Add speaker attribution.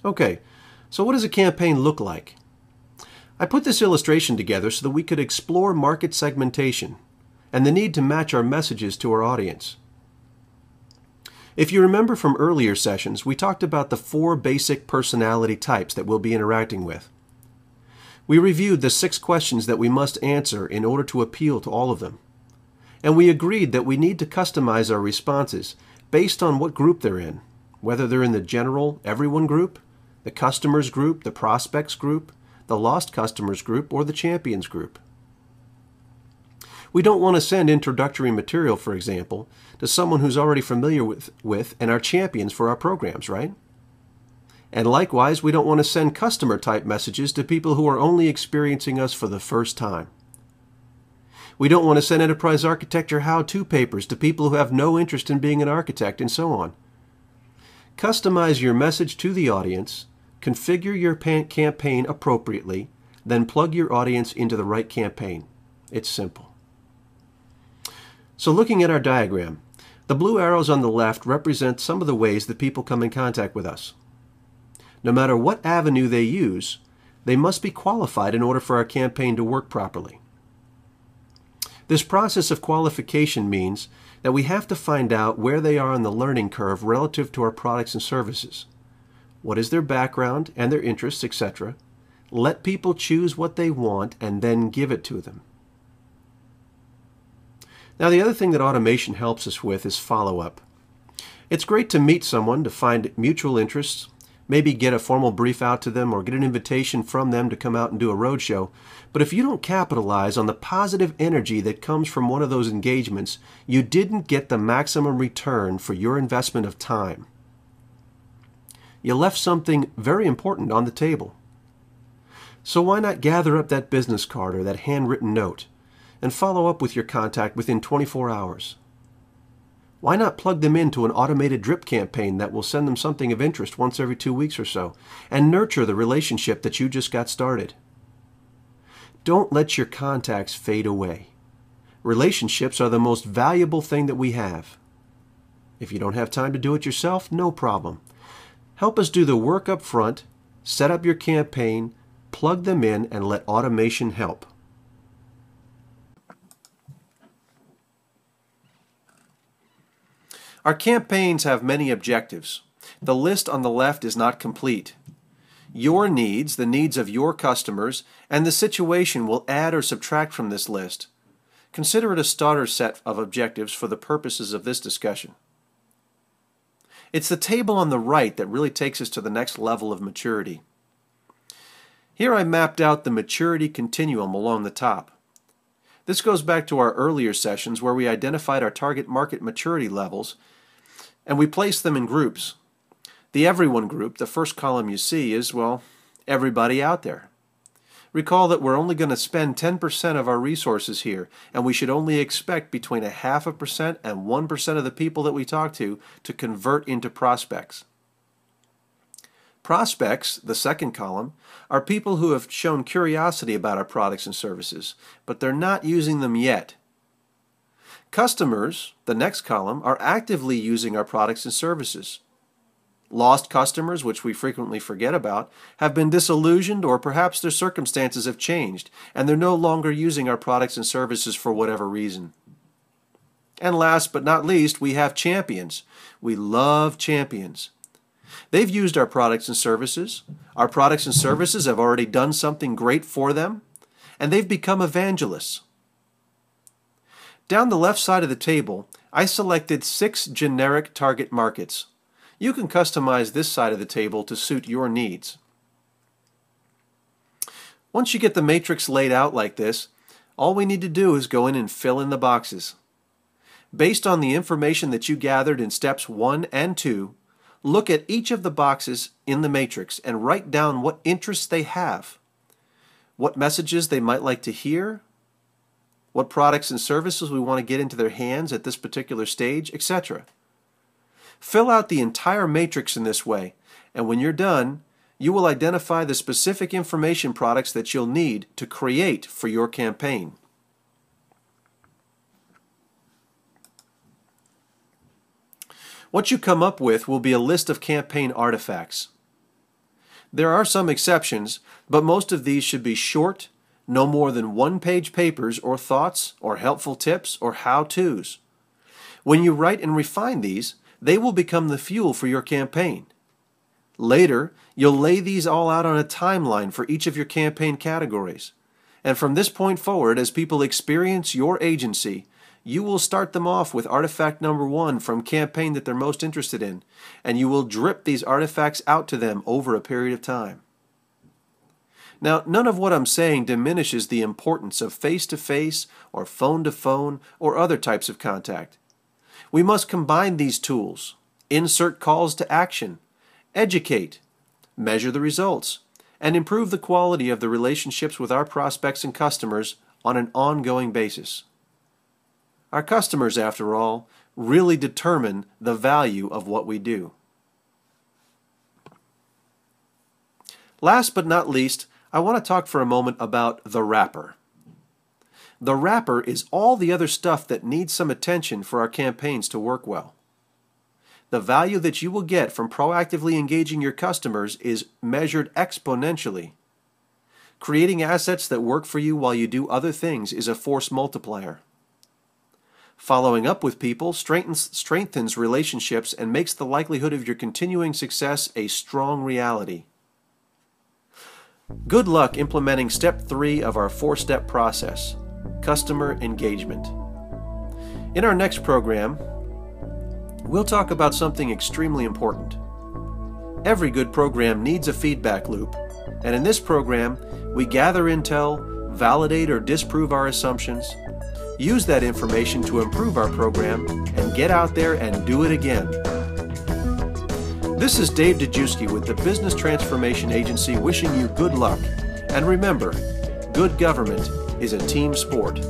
Speaker 1: Okay, so what does a campaign look like? I put this illustration together so that we could explore market segmentation and the need to match our messages to our audience. If you remember from earlier sessions, we talked about the 4 basic personality types that we'll be interacting with. We reviewed the 6 questions that we must answer in order to appeal to all of them. And we agreed that we need to customize our responses based on what group they're in, whether they're in the general everyone group, the customers group, the prospects group, the lost customers group, or the champions group. We don't want to send introductory material, for example, to someone who's already familiar with and are champions for our programs, right? And likewise, we don't want to send customer-type messages to people who are only experiencing us for the first time. We don't want to send enterprise architecture how-to papers to people who have no interest in being an architect, and so on. Customize your message to the audience, configure your campaign appropriately, then plug your audience into the right campaign. It's simple. So looking at our diagram, the blue arrows on the left represent some of the ways that people come in contact with us. No matter what avenue they use, they must be qualified in order for our campaign to work properly. This process of qualification means that we have to find out where they are on the learning curve relative to our products and services. What is their background and their interests, etc. Let people choose what they want and then give it to them. Now, the other thing that automation helps us with is follow-up. It's great to meet someone to find mutual interests, maybe get a formal brief out to them or get an invitation from them to come out and do a roadshow. But if you don't capitalize on the positive energy that comes from one of those engagements, you didn't get the maximum return for your investment of time. You left something very important on the table. So why not gather up that business card or that handwritten note and follow up with your contact within 24 hours? Why not plug them into an automated drip campaign that will send them something of interest once every 2 weeks or so and nurture the relationship that you just got started? Don't let your contacts fade away. Relationships are the most valuable thing that we have. If you don't have time to do it yourself, no problem. Help us do the work up front, set up your campaign, plug them in, and let automation help. Our campaigns have many objectives. The list on the left is not complete. Your needs, the needs of your customers, and the situation will add or subtract from this list. Consider it a starter set of objectives for the purposes of this discussion. It's the table on the right that really takes us to the next level of maturity. Here I mapped out the maturity continuum along the top. This goes back to our earlier sessions where we identified our target market maturity levels and we placed them in groups. The everyone group, the first column you see, is, well, everybody out there. Recall that we're only going to spend 10% of our resources here, and we should only expect between 0.5% and 1% of the people that we talk to convert into prospects. Prospects, the second column, are people who have shown curiosity about our products and services, but they're not using them yet. Customers, the next column, are actively using our products and services. Lost customers, which we frequently forget about, have been disillusioned or perhaps their circumstances have changed and they're no longer using our products and services for whatever reason. And last but not least, we have champions. We love champions. They've used our products and services. Our products and services have already done something great for them, and they've become evangelists. Down the left side of the table, I selected 6 generic target markets. You can customize this side of the table to suit your needs. Once you get the matrix laid out like this, all we need to do is go in and fill in the boxes. Based on the information that you gathered in steps 1 and 2, look at each of the boxes in the matrix and write down what interests they have, what messages they might like to hear, what products and services we want to get into their hands at this particular stage, etc. Fill out the entire matrix in this way, and when you're done, you will identify the specific information products that you'll need to create for your campaign. What you come up with will be a list of campaign artifacts. There are some exceptions, but most of these should be short, no more than one-page papers or thoughts or helpful tips or how-tos. When you write and refine these, they will become the fuel for your campaign. Later, you'll lay these all out on a timeline for each of your campaign categories. And from this point forward, as people experience your agency, you will start them off with artifact number 1 from campaign that they're most interested in, and you will drip these artifacts out to them over a period of time. Now, none of what I'm saying diminishes the importance of face-to-face or phone-to-phone or other types of contact. We must combine these tools, insert calls to action, educate, measure the results, and improve the quality of the relationships with our prospects and customers on an ongoing basis. Our customers, after all, really determine the value of what we do. Last but not least, I want to talk for a moment about the wrapper. The wrapper is all the other stuff that needs some attention for our campaigns to work well. The value that you will get from proactively engaging your customers is measured exponentially. Creating assets that work for you while you do other things is a force multiplier. Following up with people strengthens relationships and makes the likelihood of your continuing success a strong reality. Good luck implementing step 3 of our 4-step process, customer engagement. In our next program, we'll talk about something extremely important. Every good program needs a feedback loop, and in this program, we gather intel, validate or disprove our assumptions, use that information to improve our program, and get out there and do it again. This is Dave Dejewski with the Business Transformation Agency wishing you good luck. And remember, good government is a team sport.